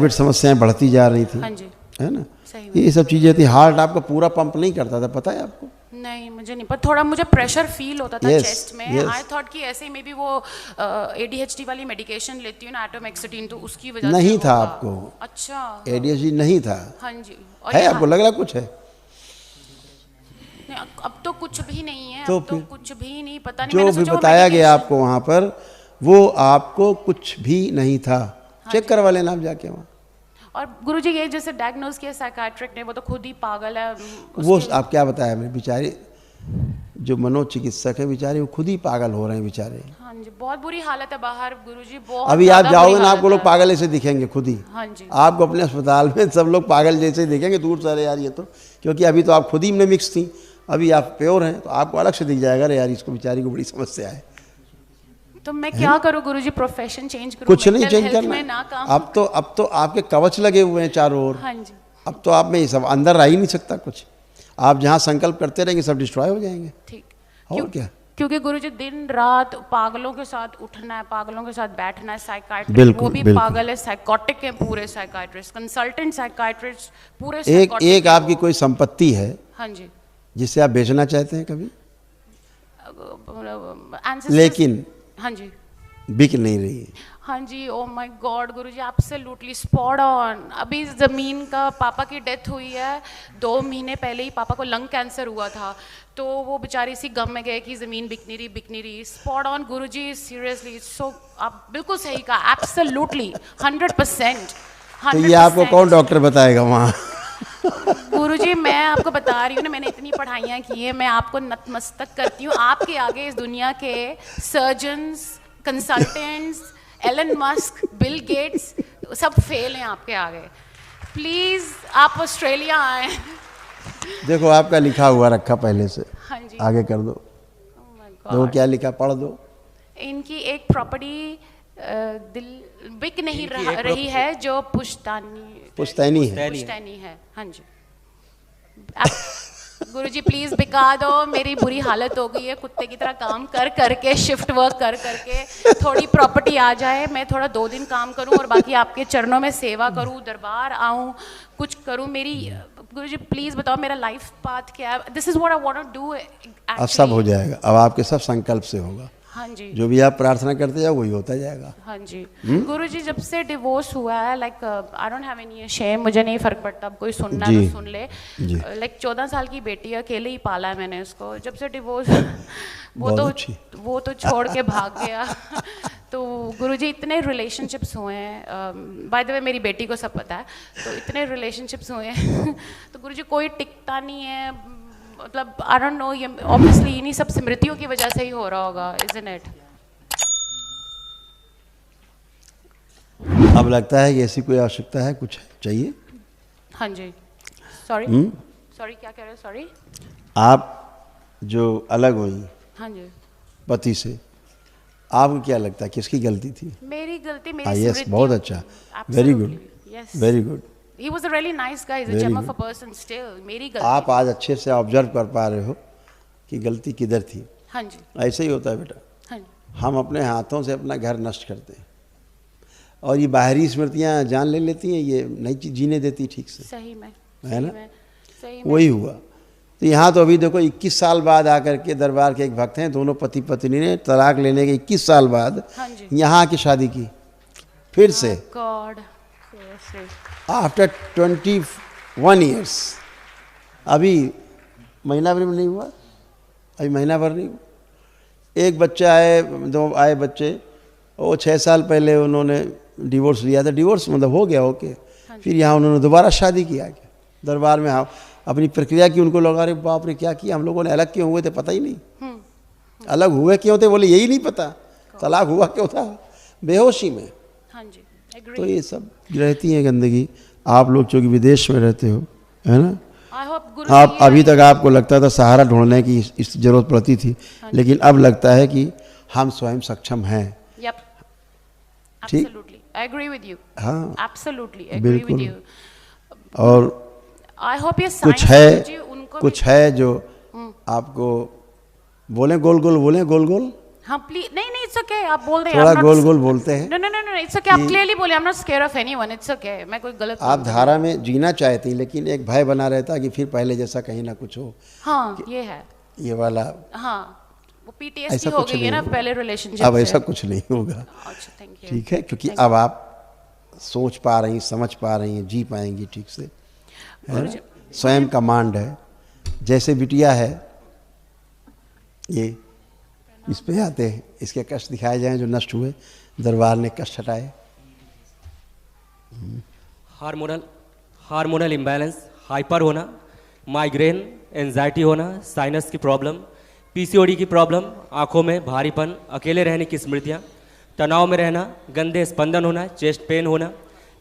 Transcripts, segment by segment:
Private समस्याएं बढ़ती जा रही थी, हाँ जी, है ना, सही ये सब चीज़ें थी। हार्ट आपका पूरा पंप नहीं करता था, पता है आपको? नहीं, मुझे नहीं पता, थोड़ा मुझे प्रेशर फील होता था Yes, चेस्ट में। yes. आई थॉट कि ऐसे ही मे बी वो ADHD वाली मेडिकेशन लेती हूँ ना, एटोमेक्सिटिन, तो उसकी वजह से नहीं था होगा। आपको, अच्छा, ADHD नहीं था। हाँ जी। और है ये आपको लग रहा कुछ है? नहीं, अब तो कुछ भी नहीं है, तो अब तो फिर कुछ भी नहीं, पता नहीं। जो मैंने भी सोचा वो बताया गया medication- आपको वहाँ पर, वो आपको कुछ भी नहीं था। चेक करवा लेना आप जाके वहाँ। और गुरुजी ये जैसे डायग्नोज किया साइकाट्रिक ने, वो तो खुद ही पागल है। वो आप क्या बताया मेरे बेचारे, जो मनोचिकित्सक है बेचारे, वो खुद ही पागल हो रहे हैं बेचारे। हाँ जी, बहुत बुरी हालत है बाहर गुरुजी, बहुत। अभी आप ज़्यादा जाओगे बुरी ना, आपको हालत लोग है। पागल ऐसे दिखेंगे खुद ही। हाँ जी, आपको अपने अस्पताल में सब लोग पागल जैसे दिखेंगे दूर से, अरे यार ये तो, क्योंकि अभी तो आप खुद ही में मिक्स थी, अभी आप प्योर हैं, तो आपको अलग से दिख जाएगा, अरे यार इसको बेचारी को बड़ी समस्या है। तो मैं क्या करूँ गुरुजी, प्रोफेशन चेंज करूँ? कुछ नहीं mental चेंज health करना में है। ना काम। अब तो आपके कवच लगे हुए हैं चारों ओर। हाँ जी, अब तो आप में ये सब अंदर रह ही नहीं सकता कुछ। आप जहाँ संकल्प करते रहेंगे सब डिस्ट्रॉय हो जाएंगे। ठीक। और क्या, क्योंकि गुरुजी दिन रात पागलों के साथ उठना है, पागलों के साथ बैठना है। साइकाइट्रिस्ट बिल्कुल, वो भी बिल्कुल। पागल है, साइकोटिक है पूरे साइकाइट्रिस्ट, कंसल्टेंट साइकाइट्रिस्ट पूरे एक psychotic एक है आपकी वो। कोई संपत्ति है हाँ जी, जिसे आप बेचना चाहते हैं कभी, Ancestors- लेकिन हाँ जी, बिक नहीं रही है। हाँ जी। Oh my god Guruji, absolutely spot on. अभी ज़मीन का पापा की डेथ हुई है, 2 महीने पहले ही पापा को लंग कैंसर हुआ था, तो वो बेचारे इसी गम में गए कि ज़मीन बिक नहीं रही। Spot on Guruji, seriously. So आप बिल्कुल सही कहा, एब्सोल्युटली 100%। तो ये आपको कौन डॉक्टर बताएगा वहाँ? गुरुजी मैं आपको बता रही हूँ ना, मैंने इतनी पढ़ाइयाँ की हैं, मैं आपको नतमस्तक करती हूँ। आपके आगे इस दुनिया के surgeons, consultants, Elon Musk, Bill Gates, सब फेल हैं आपके आगे। प्लीज़ आप ऑस्ट्रेलिया आए। देखो आपका लिखा हुआ रखा पहले से, हाँ जी। आगे कर दो। Oh my देखो God। क्या लिखा, पढ़ दो। इनकी एक प्रॉपर्टी दिल बिक नहीं रही है, जो पुश्तैनी है। पुश्तैनी है। हाँ जी। गुरुजी प्लीज बिका दो, मेरी बुरी हालत हो गई है, कुत्ते की तरह काम कर करके, शिफ्ट वर्क कर करके थोड़ी प्रॉपर्टी आ जाए, मैं थोड़ा 2 दिन काम करूं और बाकी आपके चरणों में सेवा करूं, दरबार आऊं, कुछ करूं। मेरी गुरुजी प्लीज बताओ मेरा लाइफ पाथ क्या है? This is what I want to do. अब सब हो जाएगा, अब आपके सब संकल्प से होगा। हाँ जी, जो भी आप प्रार्थना करते जाओ वही होता जाएगा। हाँ जी। गुरुजी जब से डिवोर्स हुआ है, like I don't have any shame, मुझे नहीं फर्क पड़ता, अब कोई सुनना है तो सुन ले। लाइक 14 साल की बेटी है, अकेले ही पाला है मैंने उसको। जब से डिवोर्स वो तो छोड़ के भाग गया। तो गुरुजी इतने रिलेशनशिप्स हुए हैं, बाय द वे मेरी बेटी को सब पता है, तो इतने रिलेशनशिप्स हुए हैं तो गुरुजी कोई टिकता नहीं है, मतलब आई डोंट नो, ये ऑब्वियसली इन्हीं सब स्मृतियों की वजह से ही हो रहा होगा, इजंट इट? अब लगता है कि ऐसी कोई आवश्यकता है, कुछ चाहिए? हाँ जी। सॉरी क्या कह रहे हो? सॉरी। आप जो अलग हुई हाँ जी, पति से, आपको क्या लगता है किसकी गलती थी? मेरी गलती, मेरी यस, स्मृति। बहुत अच्छा, very good, yes, very good. He was a really nice guy, is a gem of a person still. मेरी गलती। आप आज अच्छे से ऑब्जर्व कर पा रहे हो कि गलती किधर थी। हाँ जी, ऐसे ही होता है बेटा, हाँ जी, हम अपने हाथों से अपना घर नष्ट करते हैं और ये बाहरी स्मृतियाँ जान ले लेती हैं, ये नहीं जीने देती ठीक से, सही में, है ना? सही में। वही हुआ। तो यहाँ तो अभी देखो 21 साल बाद आकर के दरबार के एक भक्त हैं, दोनों पति पत्नी ने तलाक लेने के 21 साल बाद हाँ जी, यहाँ की शादी की फिर से, गॉड, सीरियसली। After 21 years. अभी महीना भर में नहीं हुआ, अभी महीना भर नहीं हुआ। एक बच्चा आए, 2 आए बच्चे, वो 6 साल पहले उन्होंने डिवोर्स लिया था, डिवोर्स मतलब हो गया ओके, फिर यहाँ उन्होंने दोबारा शादी किया क्या दरबार में। हाँ, अपनी प्रक्रिया की, उनको लगा अरे बाप रे क्या किया हम लोगों ने, अलग क्यों हुए थे पता ही नहीं, अलग हुए क्यों थे बोले यही नहीं पता, तलाक हुआ क्यों था, बेहोशी में। हाँ जी, तो ये सब रहती है गंदगी। आप लोग चूँकि विदेश में रहते हो, है ना, आई होप आप अभी तक आपको लगता था सहारा ढूंढने की इस जरूरत पड़ती थी, लेकिन अब लगता है कि हम स्वयं सक्षम हैं। यप, ठीक, absolutely I agree with you. हाँ एब्सोल्युटली एग्री विद बिल्कुल। यू। और आई होप ये कुछ साइंस है, उनको कुछ है जो आपको बोले, गोल गोल बोले, गोल गोल हाँ प्लीज, नहीं इट्स ओके, आप बोल रहे थोड़ा गोल गोल बोलते हैं। नो इट्स ओके, आप क्लियरली बोले, I am not square of anyone, it's okay, मैं कोई गलत आप धारा में जीना चाहती, लेकिन एक भय बना रहता कि फिर पहले जैसा कहीं ना कुछ हो। हाँ ये है, ये वाला हाँ वो PTSD ऐसा हो कुछ गई है नहीं ना होगा। पहले रिलेशनशिप अब से। ऐसा कुछ नहीं होगा। अच्छा थैंक यू। ठीक है, क्योंकि अब आप सोच पा रही, समझ पा रही हैं, जी पाएंगी ठीक से, है ना? स्वयं का मांड है, जैसे बिटिया है ये, इस पे आते हैं, इसके कष्ट दिखाए जाएं जो नष्ट हुए, दरबार ने कष्ट हटाए। हार्मोनल इम्बैलेंस, हाइपर होना, माइग्रेन, एंजाइटी होना, साइनस की प्रॉब्लम, PCOD की प्रॉब्लम, आंखों में भारीपन, अकेले रहने की स्मृतियाँ, तनाव में रहना, गंदे स्पंदन होना, चेस्ट पेन होना,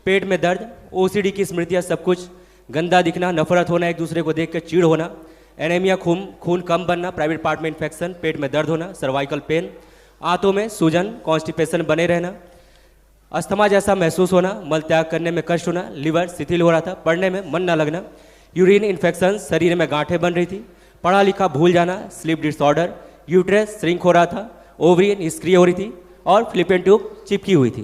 पेट में दर्द, OCD की स्मृतियाँ, सब कुछ, गंदा दिखना, नफरत होना, एक दूसरे को देख कर चिढ़ होना, एनीमिया, खून कम बनना, प्राइवेट पार्ट में इन्फेक्शन, पेट में दर्द होना, सर्वाइकल पेन, आंतों में सूजन, कॉन्स्टिपेशन बने रहना, अस्थमा जैसा महसूस होना, मल त्याग करने में कष्ट होना, लिवर शिथिल हो रहा था, पढ़ने में मन न लगना, यूरिन इन्फेक्शन, शरीर में गांठें बन रही थी, पढ़ा लिखा भूल जाना, स्लीप डिसऑर्डर, यूट्रस श्रिंक हो रहा था, ओवरी निष्क्रिय हो रही थी और फ्लिपेन ट्यूब चिपकी हुई थी।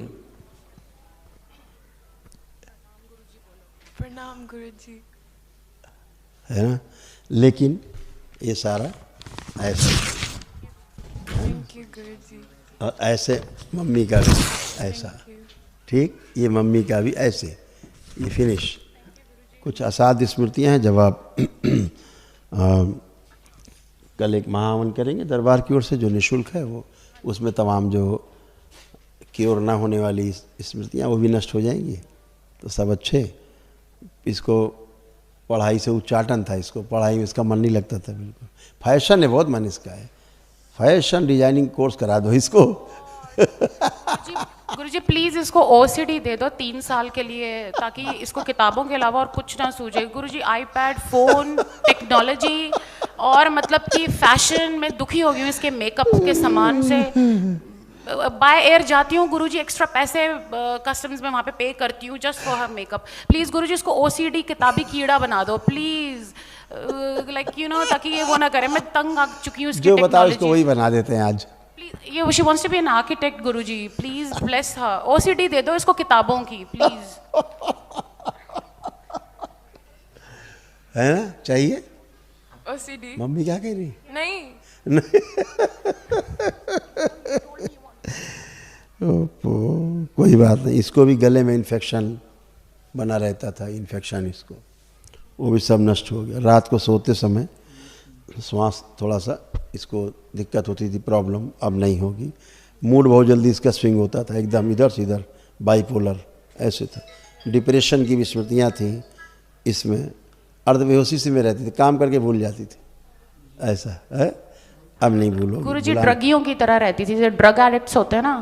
प्रणाम गुरुजी। है ना? लेकिन ये सारा ऐसे, थैंक यू गुरुजी। और ऐसे मम्मी का भी ऐसा, ठीक, ये मम्मी का भी ऐसे, ये फिनिश। कुछ असाध्य स्मृतियाँ हैं। जब आप कल एक महाहवन करेंगे दरबार की ओर से जो निःशुल्क है, वो उसमें तमाम जो क्योर ना होने वाली स्मृतियाँ वो भी नष्ट हो जाएंगी। तो सब अच्छे। इसको पढ़ाई से उच्चाटन था, इसको पढ़ाई में इसका मन नहीं लगता था बिल्कुल। फैशन है, बहुत मन इसका है, फैशन डिजाइनिंग कोर्स करा दो इसको। गुरुजी प्लीज इसको OCD दे दो 3 साल के लिए, ताकि इसको किताबों के अलावा और कुछ ना सूझे। गुरुजी आईपैड, फोन, टेक्नोलॉजी और मतलब कि फैशन में दुखी हो गई हूँ इसके मेकअप के सामान से। बाय एयर जाती हूँ गुरुजी, एक्स्ट्रा पैसे कस्टम्स में वहाँ पे पे करती हूँ just for her makeup. Please Guruji इसको OCD किताबी कीड़ा बना दो प्लीज़, लाइक यू नो, ताकि ये वो ना करे। मैं तंग आ चुकी हूँ इसकी जो बताओ इसको टेक्नोलॉजी। वही बना देते हैं आज। प्लीज, ये she wants to be an architect Guruji, please bless her. OCD दे दो इसको किताबों की प्लीज। है ना? चाहिए? OCD मम्मी क्या कह रही? नहीं। कोई बात नहीं। इसको भी गले में इन्फेक्शन बना रहता था, इन्फेक्शन इसको, वो भी सब नष्ट हो गया। रात को सोते समय श्वास थोड़ा सा इसको दिक्कत होती थी, प्रॉब्लम, अब नहीं होगी। मूड बहुत जल्दी इसका स्विंग होता था, एकदम इधर से इधर, बाइपोलर ऐसे था। डिप्रेशन की भी स्मृतियाँ थी इसमें, अर्धबेहोशी से में रहती थी, काम करके भूल जाती थी, ऐसा है। अब नहीं भूलो गुरुजी ड्रगियों की तरह रहती थी, जैसे ड्रग एडिक्ट्स होते हैं ना,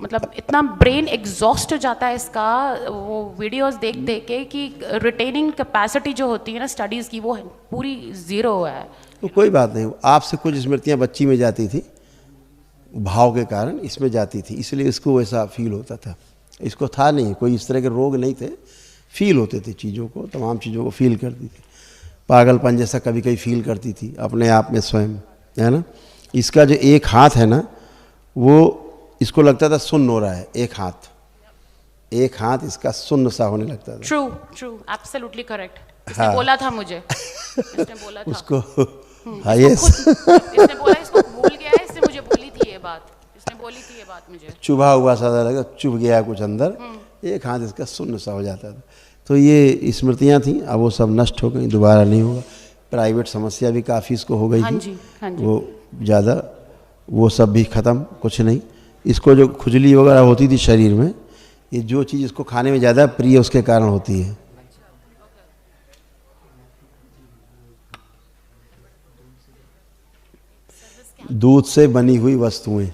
मतलब इतना ब्रेन एग्जॉस्ट हो जाता है इसका वो वीडियोस देख देख के कि रिटेनिंग कैपेसिटी जो होती है ना स्टडीज़ की, वो पूरी ज़ीरो है। तो कोई बात नहीं, आपसे कुछ स्मृतियाँ बच्ची में जाती थी, भाव के कारण इसमें जाती थी, इसलिए इसको वैसा फील होता था। इसको था नहीं, कोई इस तरह के रोग नहीं थे, फील होते थे चीज़ों को, तमाम चीज़ों को फील करती थी। पागलपन जैसा कभी कभी फील करती थी अपने आप में स्वयं, है ना। इसका जो एक हाथ है ना, वो इसको लगता था सुन्न हो रहा है, एक हाथ इसका सुन्न सा होने लगता था। True true, absolutely correct. इसने हाँ। बोला था मुझे, इसने बोला था उसको हाँ, यस, इसने बोला, इसको भूल गया है, इसने मुझे बोली थी ये बात, इसने बोली थी ये बात मुझे। चुभा हुआ सा लगा, चुभ गया कुछ अंदर, एक हाथ इसका सुन्न सा हो जाता था। तो ये स्मृतियाँ थी, अब वो सब नष्ट हो गई, दोबारा नहीं होगा। प्राइवेट समस्या भी काफ़ी इसको हो गई हाँ थी, जी, हाँ जी। वो ज़्यादा, वो सब भी ख़त्म, कुछ नहीं। इसको जो खुजली वगैरह होती थी शरीर में, ये जो चीज़ इसको खाने में ज़्यादा प्रिय उसके कारण होती है। दूध से बनी हुई वस्तुएं,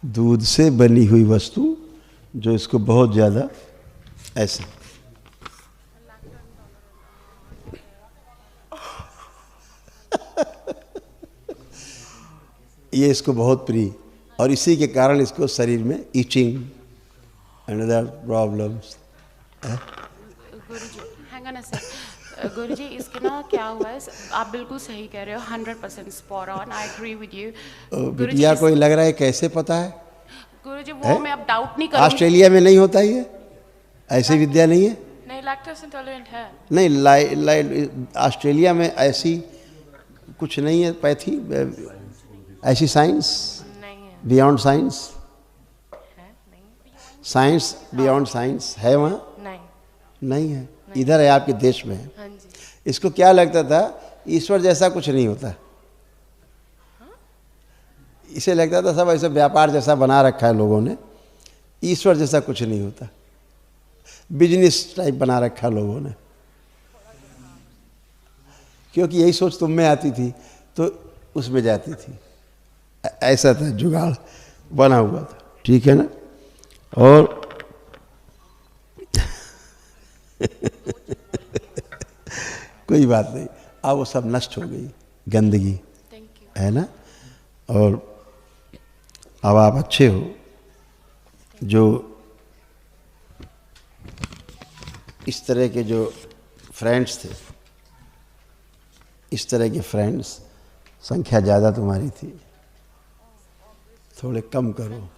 दूध से बनी हुई वस्तु जो इसको बहुत ज़्यादा ऐसे, ये इसको बहुत प्रिय, और इसी के कारण इसको शरीर में itching and other problems. Guruji hang on a sec, Guruji इसके ना क्या हुआ है, आप बिल्कुल सही कह रहे हो, 100% spot on, I agree with you. बिटिया कोई लग रहा है कैसे पता है? गुरुजी वो मैं अब डाउट नहीं करूँगी। ऑस्ट्रेलिया में नहीं होता ये, ऐसी विद्या नहीं है। नहीं, लैक्टोज इंटॉलरेंट है। नहीं, ऑस्ट्रेलिया में ऐसी कुछ नहीं है पैथी, ऐसी साइंस नहीं है। बियॉन्ड साइंस, है नहीं। साइंस बियॉन्ड साइंस है वहाँ? नहीं। नहीं है, इधर है, आपके देश में है। हाँ जी। इसको क्या लगता था ईश्वर जैसा कुछ नहीं होता, इसे लगता था सब ऐसे व्यापार जैसा बना रखा है लोगों ने, ईश्वर जैसा कुछ नहीं होता, बिजनेस टाइप बना रखा लोगों ने। क्योंकि यही सोच तुम में आती थी तो उसमें जाती थी, ऐसा था, जुगाड़ बना हुआ था, ठीक है ना। और कोई बात नहीं, अब वो सब नष्ट हो गई, गंदगी है ना। और अब आप अच्छे हो, जो इस तरह के जो फ्रेंड्स थे, इस तरह के फ्रेंड्स संख्या ज़्यादा तुम्हारी थी, थोड़े कम करो।